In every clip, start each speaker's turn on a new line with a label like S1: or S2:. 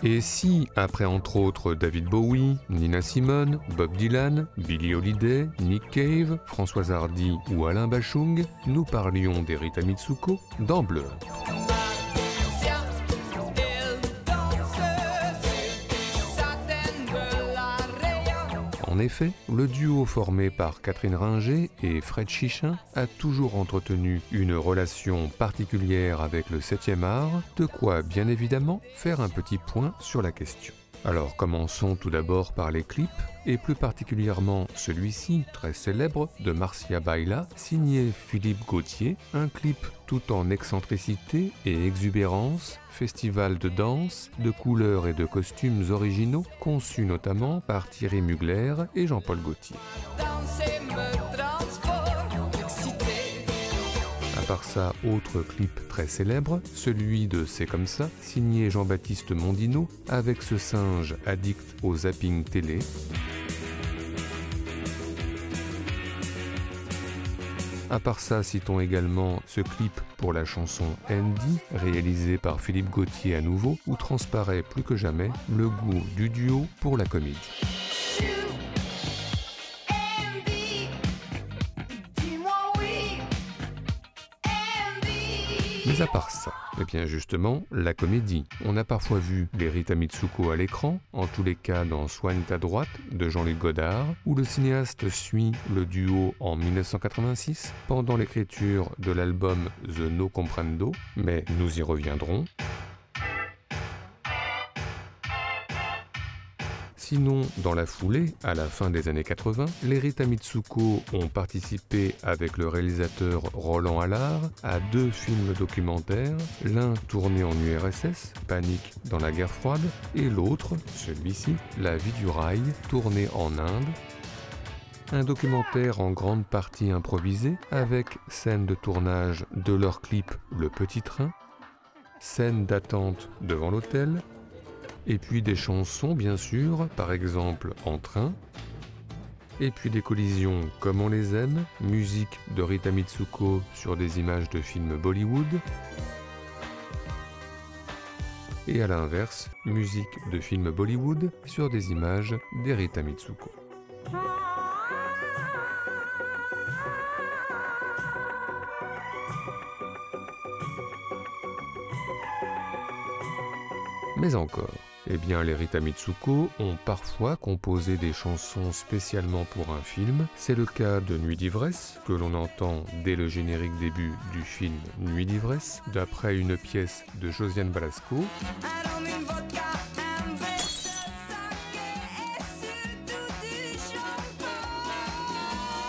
S1: Et si, après entre autres David Bowie, Nina Simone, Bob Dylan, Billie Holiday, Nick Cave, Françoise Hardy ou Alain Bachung, nous parlions des Rita Mitsuko dans Bleu. En effet, le duo formé par Catherine Ringer et Fred Chichin a toujours entretenu une relation particulière avec le 7e art, de quoi bien évidemment faire un petit point sur la question. Alors commençons tout d'abord par les clips, et plus particulièrement celui-ci, très célèbre, de Marcia Baila, signé Philippe Gauthier, un clip tout en excentricité et exubérance, festival de danse, de couleurs et de costumes originaux, conçu notamment par Thierry Mugler et Jean-Paul Gaultier. À part ça, autre clip très célèbre, celui de C'est comme ça, signé Jean-Baptiste Mondino, avec ce singe addict au zapping télé. À part ça, citons également ce clip pour la chanson Andy, réalisé par Philippe Gauthier à nouveau, où transparaît plus que jamais le goût du duo pour la comédie. Mais à part ça, eh bien justement, la comédie. On a parfois vu les Rita Mitsuko à l'écran, en tous les cas dans Soigne ta droite de Jean-Luc Godard, où le cinéaste suit le duo en 1986 pendant l'écriture de l'album The No Comprendo, mais nous y reviendrons. Sinon, dans la foulée, à la fin des années 80, les Rita Mitsuko ont participé avec le réalisateur Roland Allard à 2 films documentaires, l'un tourné en URSS, Panique dans la guerre froide, et l'autre, celui-ci, La vie du rail, tourné en Inde. Un documentaire en grande partie improvisé, avec scène de tournage de leur clip Le Petit Train, scène d'attente devant l'hôtel, et puis des chansons bien sûr, par exemple En train, et puis des collisions comme on les aime, musique de Rita Mitsuko sur des images de films Bollywood, et à l'inverse, musique de films Bollywood sur des images des Rita Mitsuko. Mais encore, eh bien les Rita Mitsuko ont parfois composé des chansons spécialement pour un film. C'est le cas de Nuit d'ivresse, que l'on entend dès le générique début du film Nuit d'ivresse, d'après une pièce de Josiane Balasco.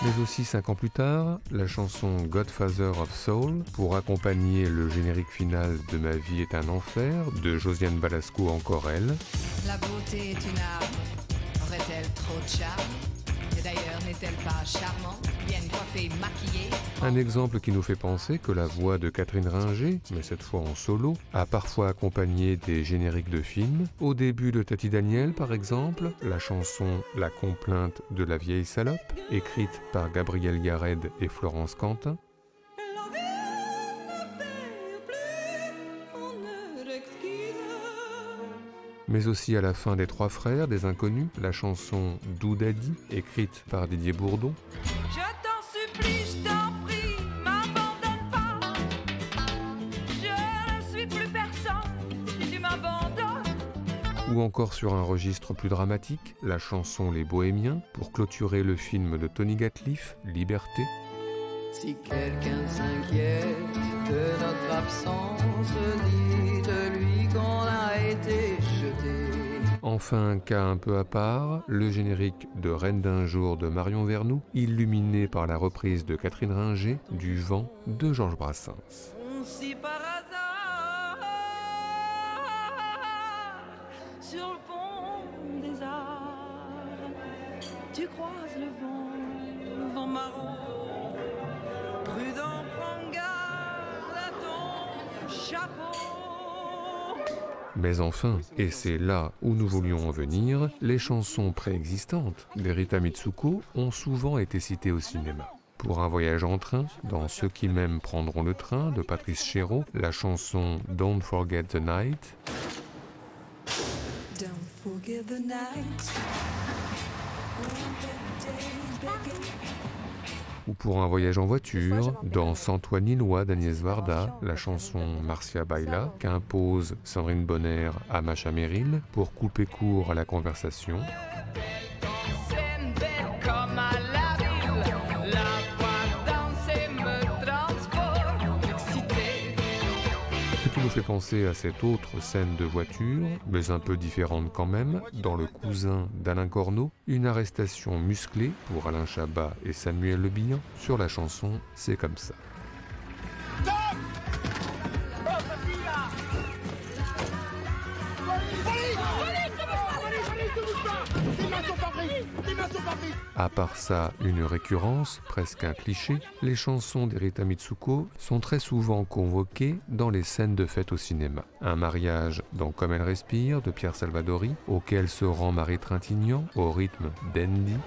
S1: Mais aussi 5 ans plus tard, la chanson Godfather of Soul pour accompagner le générique final de Ma vie est un enfer de Josiane Balasco encore elle.
S2: La beauté est une arme, aurait-elle trop de charme? Et d'ailleurs n'est-elle pas charmante, bien coiffée, maquillée?
S1: Un exemple qui nous fait penser que la voix de Catherine Ringer, mais cette fois en solo, a parfois accompagné des génériques de films. Au début de Tati Daniel par exemple, la chanson La complainte de la vieille salope, écrite par Gabriel Yared et Florence Quentin. Mais aussi à la fin des Trois frères des Inconnus, la chanson Doudadi, écrite par Didier Bourdon.
S2: Je t'en supplie, je t'en prie, m'abandonne pas. Je ne suis plus personne si tu m'abandonnes.
S1: Ou encore sur un registre plus dramatique, la chanson Les Bohémiens, pour clôturer le film de Tony Gatliff, Liberté.
S3: Si quelqu'un s'inquiète de notre absence, dites-lui qu'on a été jeté.
S1: Enfin, un cas un peu à part, le générique de Reine d'un jour de Marion Vernou, illuminé par la reprise de Catherine Ringer du Vent de Georges Brassens.
S2: Si par hasard, sur le pont des arts, tu croises le vent marron. Prudent, prends garde à ton chapeau.
S1: Mais enfin, et c'est là où nous voulions en venir, les chansons préexistantes des Rita Mitsuko ont souvent été citées au cinéma. Pour un voyage en train, dans Ceux qui m'aiment prendront le train de Patrice Chéreau, la chanson Don't Forget the Night. Ou pour un voyage en voiture, dans Santoine Illois d'Agnès Varda, la chanson Marcia Baila, qu'impose Sandrine Bonner à Macha Merrill pour couper court à la conversation. Ce qui nous fait penser à cette autre scène de voiture, mais un peu différente quand même, dans Le Cousin d'Alain Corneau, une arrestation musclée pour Alain Chabat et Samuel Le Bihan sur la chanson C'est comme ça. À part ça, une récurrence, presque un cliché, les chansons d'Erita Mitsuko sont très souvent convoquées dans les scènes de fête au cinéma. Un mariage dans Comme elle respire de Pierre Salvadori, auquel se rend Marie Trintignant au rythme d'Andy.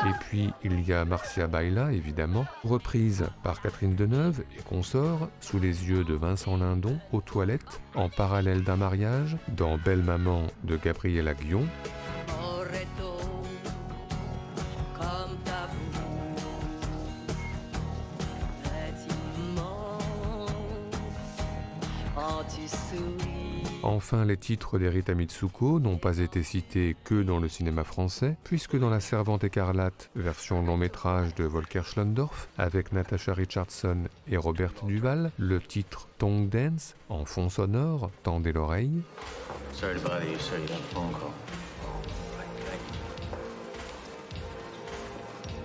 S1: Et puis, il y a Marcia Baila, évidemment, reprise par Catherine Deneuve et consorts, sous les yeux de Vincent Lindon, aux toilettes, en parallèle d'un mariage, dans Belle Maman de Gabriella Guion. Enfin, les titres d'Erita Mitsuko n'ont pas été cités que dans le cinéma français, puisque dans La Servante écarlate, version long métrage de Volker Schlöndorff, avec Natasha Richardson et Robert Duval, le titre Tongue Dance, en fond sonore, tendez l'oreille.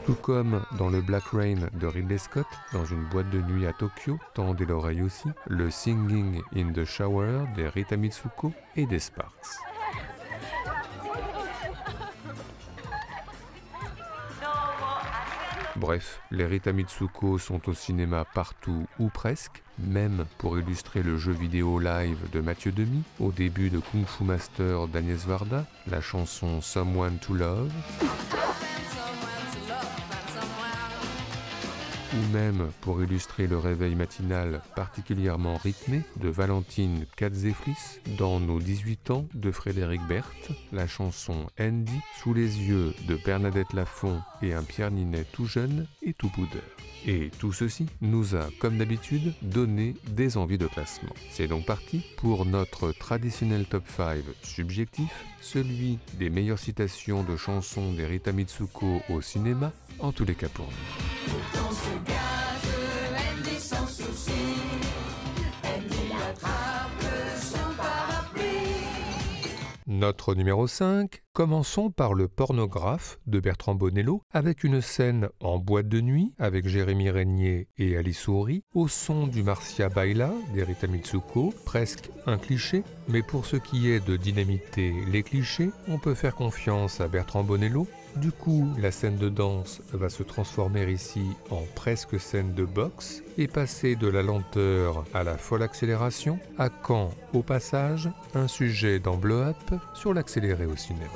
S1: Tout comme dans le Black Rain de Ridley Scott, dans une boîte de nuit à Tokyo, tendez l'oreille aussi, le Singing in the Shower d'Erita Mitsuko et des Sparks. Bref, les Rita Mitsuko sont au cinéma partout ou presque, même pour illustrer le jeu vidéo live de Mathieu Demy, au début de Kung Fu Master d'Agnès Varda, la chanson Someone to Love. Ou même pour illustrer le réveil matinal particulièrement rythmé de Valentine Katzeflis dans Nos 18 ans de Frédéric Berthe, la chanson Andy sous les yeux de Bernadette Lafont et un Pierre Ninet tout jeune et tout boudeur. Et tout ceci nous a, comme d'habitude, donné des envies de classement. C'est donc parti pour notre traditionnel top 5 subjectif, celui des meilleures citations de chansons d'Erita Mitsuko au cinéma, en tous les cas pour nous. Notre numéro 5, commençons par Le Pornographe de Bertrand Bonello, avec une scène en boîte de nuit avec Jérémy Régnier et Alice Houry, au son du Marcia Baila d'Erita Mitsuko, presque un cliché, mais pour ce qui est de dynamiter les clichés, on peut faire confiance à Bertrand Bonello. Du coup, la scène de danse va se transformer ici en presque scène de boxe et passer de la lenteur à la folle accélération, à quand, au passage, un sujet dans Blow Up sur l'accéléré au cinéma.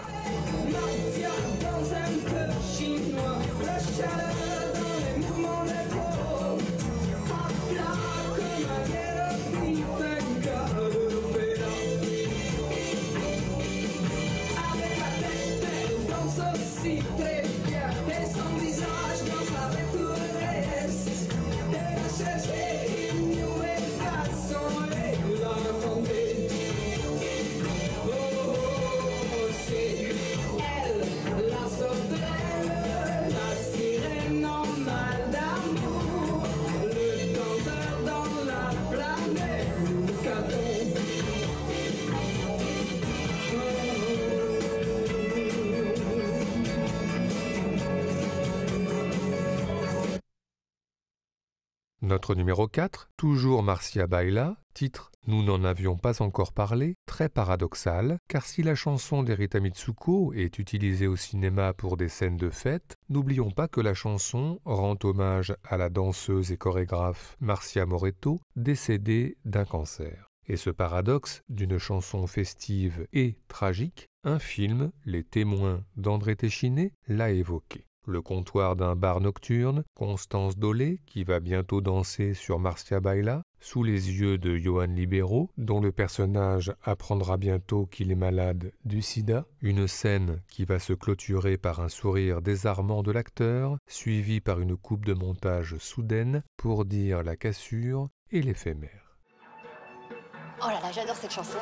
S1: Notre numéro 4, toujours Marcia Baila, titre « Nous n'en avions pas encore parlé », très paradoxal, car si la chanson d'Erita Mitsuko est utilisée au cinéma pour des scènes de fête, n'oublions pas que la chanson rend hommage à la danseuse et chorégraphe Marcia Moretto, décédée d'un cancer. Et ce paradoxe d'une chanson festive et tragique, un film, Les Témoins d'André Téchiné, l'a évoqué. le comptoir d'un bar nocturne, Constance Dolé, qui va bientôt danser sur Marcia Baila, sous les yeux de Johan Libero, dont le personnage apprendra bientôt qu'il est malade du sida, une scène qui va se clôturer par un sourire désarmant de l'acteur, suivi par une coupe de montage soudaine pour dire la cassure et l'éphémère.
S4: Oh là là, j'adore cette chanson.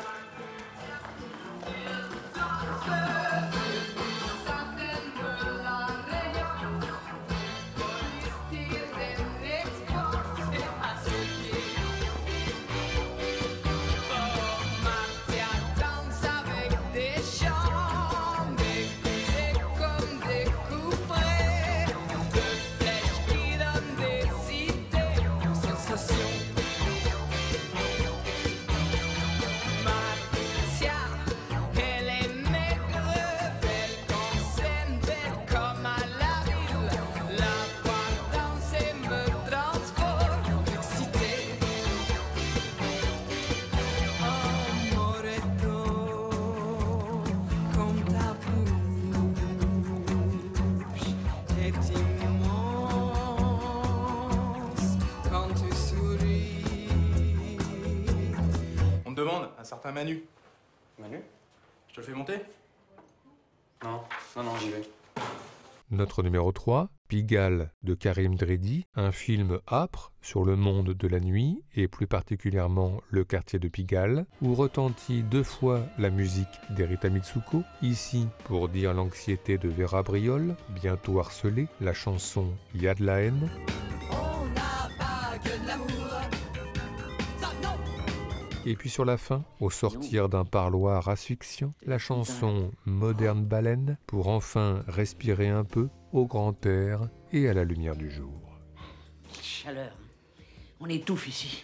S5: Demande un certain Manu.
S6: Manu?
S5: Je te le fais monter?
S6: Non, j'y vais.
S1: Notre numéro 3, Pigalle de Karim Dredi, un film âpre sur le monde de la nuit et plus particulièrement le quartier de Pigalle, où retentit 2 fois la musique d'Erita Mitsuko, ici pour dire l'anxiété de Vera Briol, bientôt harcelée, la chanson Y a de la haine.
S3: On n'a pas que de l'amour.
S1: Et puis sur la fin, au sortir d'un parloir asphyxiant, la chanson Moderne Baleine pour enfin respirer un peu au grand air et à la lumière du jour.
S7: Quelle chaleur. On étouffe ici.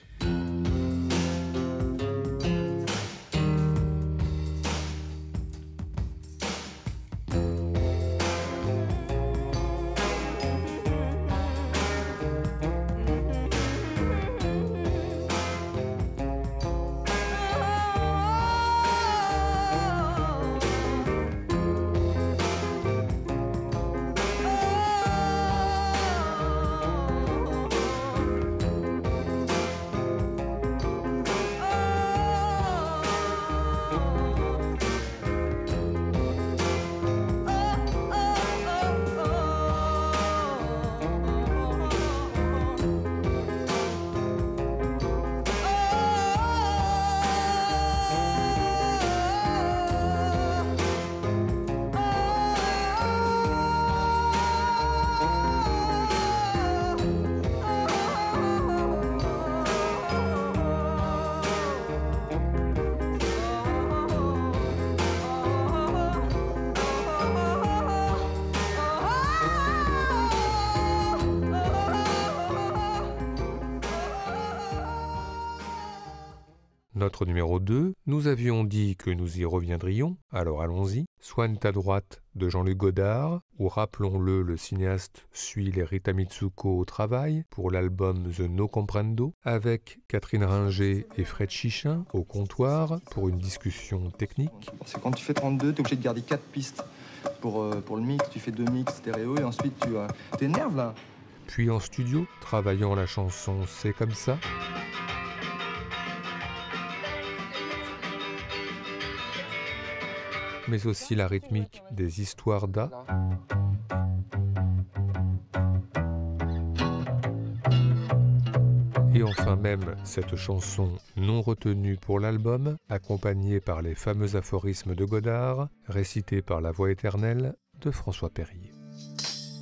S1: Notre numéro 2, nous avions dit que nous y reviendrions, alors allons-y. Soigne ta droite de Jean-Luc Godard, où rappelons-le, le cinéaste suit les Rita Mitsuko au travail pour l'album The No Comprendo, avec Catherine Ringer et Fred Chichin au comptoir pour une discussion technique.
S8: Parce que quand tu fais 32, tu es obligé de garder 4 pistes pour le mix, tu fais 2 mix stéréo et ensuite tu t'énerves là.
S1: Puis en studio, travaillant la chanson C'est comme ça. Mais aussi la rythmique des histoires d'A. Et enfin même cette chanson non retenue pour l'album, accompagnée par les fameux aphorismes de Godard, récités par la voix éternelle de François Perrier.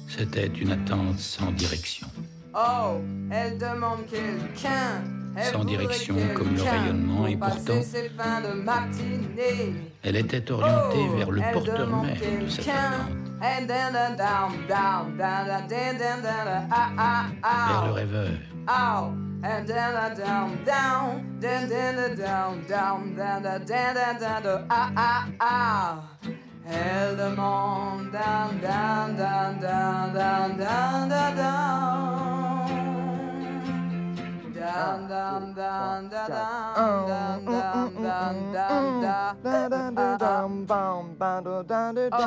S7: C'était une attente sans direction.
S3: Oh, elle demande quelqu'un.
S7: Sans direction comme le rayonnement et pourtant, elle était orientée vers le porteur même de cette attente. Vers le rêveur.
S3: Elle demande down, down, down, down, down, down, down, down.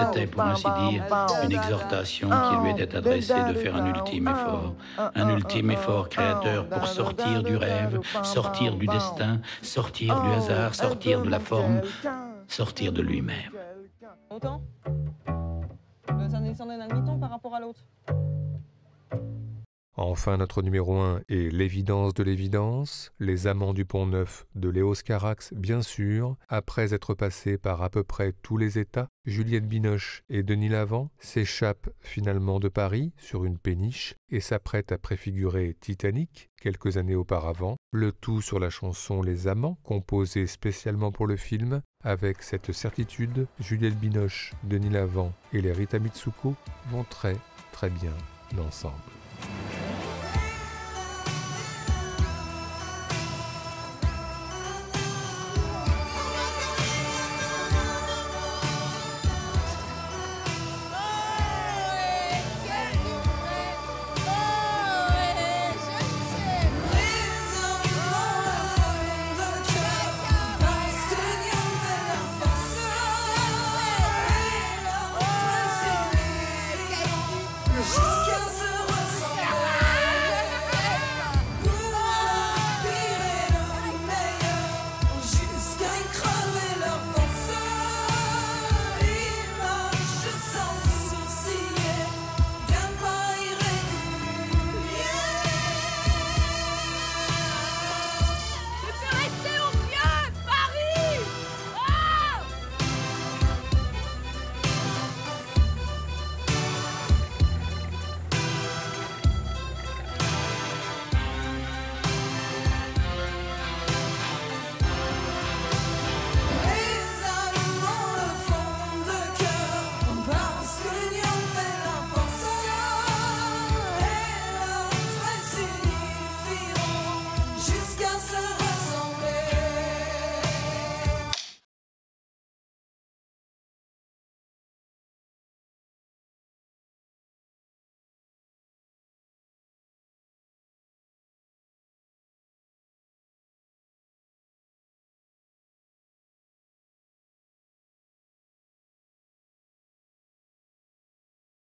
S7: C'était, pour ainsi dire, une exhortation qui lui était adressée de faire un ultime effort créateur pour sortir du rêve, sortir du destin, sortir du hasard, sortir de la forme, sortir de lui-même.
S9: Autant ça descend d'un demi-ton par rapport à l'autre.
S1: Enfin, notre numéro 1 est L'évidence de l'évidence, Les amants du Pont-Neuf de Léos Carax, bien sûr. Après être passé par à peu près tous les États, Juliette Binoche et Denis Lavant s'échappent finalement de Paris sur une péniche et s'apprêtent à préfigurer Titanic quelques années auparavant, le tout sur la chanson Les Amants, composée spécialement pour le film. Avec cette certitude, Juliette Binoche, Denis Lavant et les Rita Mitsuko vont très très bien ensemble.